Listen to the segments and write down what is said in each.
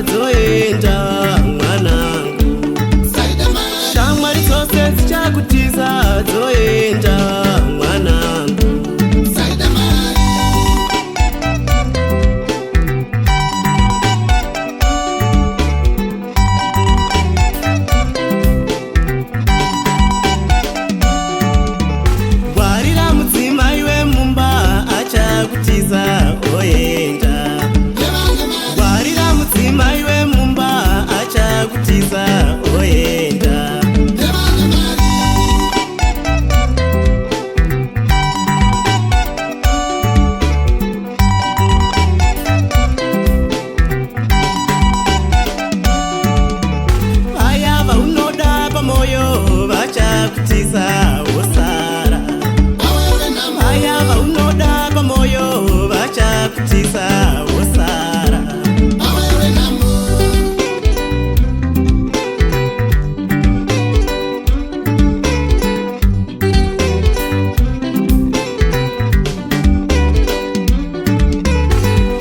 dzoenda mwanangu, shamwari dzose dzichakutiza dzoenda mwanangu. Warira mudzimai wemumba achakutiza oenda, warira mudzimai wemumba achakutiza oenda. Vaya vaunoda pamoyo vachakutiza osara, vaya vaunoda pamoyo vachakutiza osara.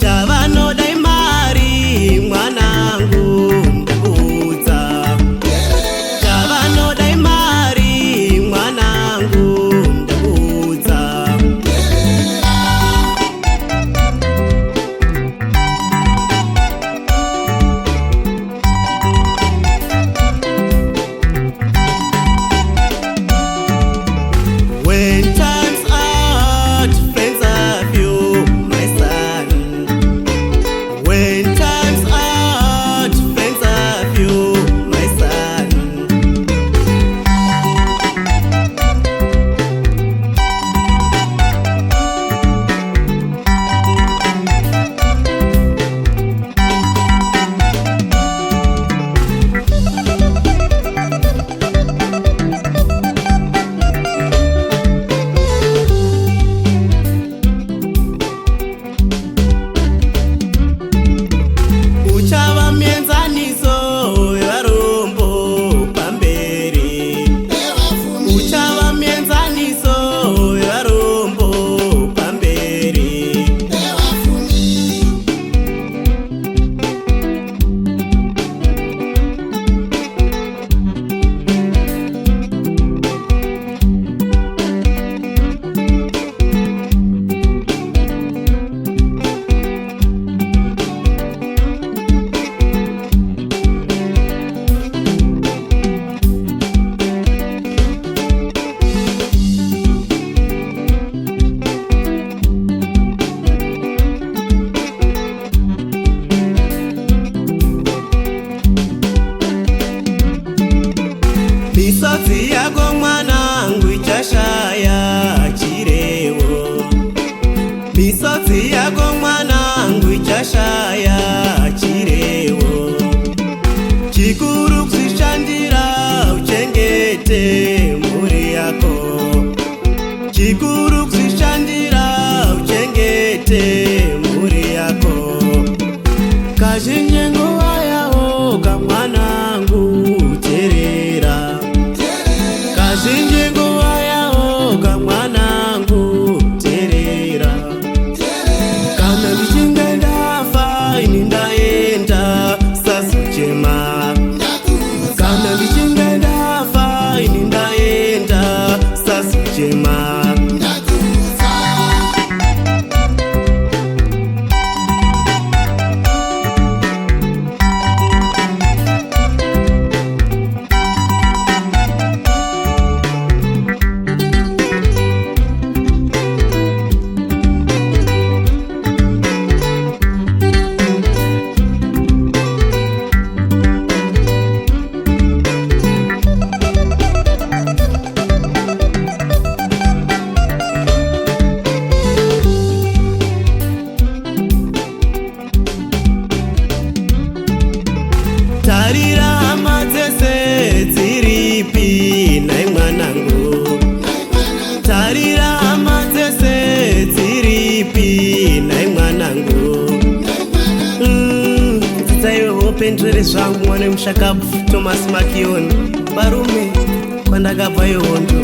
Chavanodai mari mwanangu ndakuudza, chavanodai mari mwanangu ndakuudza. When times are hard, friends are few, my son. When times are hard, friends are few, my son. Uchava mienzaniso yevarombo pamberi, uchava mienzaniso yevarombo pamberi. Misodzi yako mwanangu ichashaya chirevo, misodzi yako mwanangu ichashaya chirevo. Chikuru kuzvishandira uchengete mhuri yako, chikuru kuzvishandira uchengete mhuri yako. Kazhinji nguva yaoga mwanangu teerera, kazhinji nguva yaoga mwanangu teerera. Kana ndichinge ndafa ini ndaenda sazochema, kana ndichinge ndafa ini ndaenda sazochema. Tarira hama dzese dziripi nai mwanangu, tarira hama dzese dziripi nai mwanangu. Dzidzaiwe hope ndrere zvangu mwana mushakapu Thomas Makion, varume kwandakabva ihondo.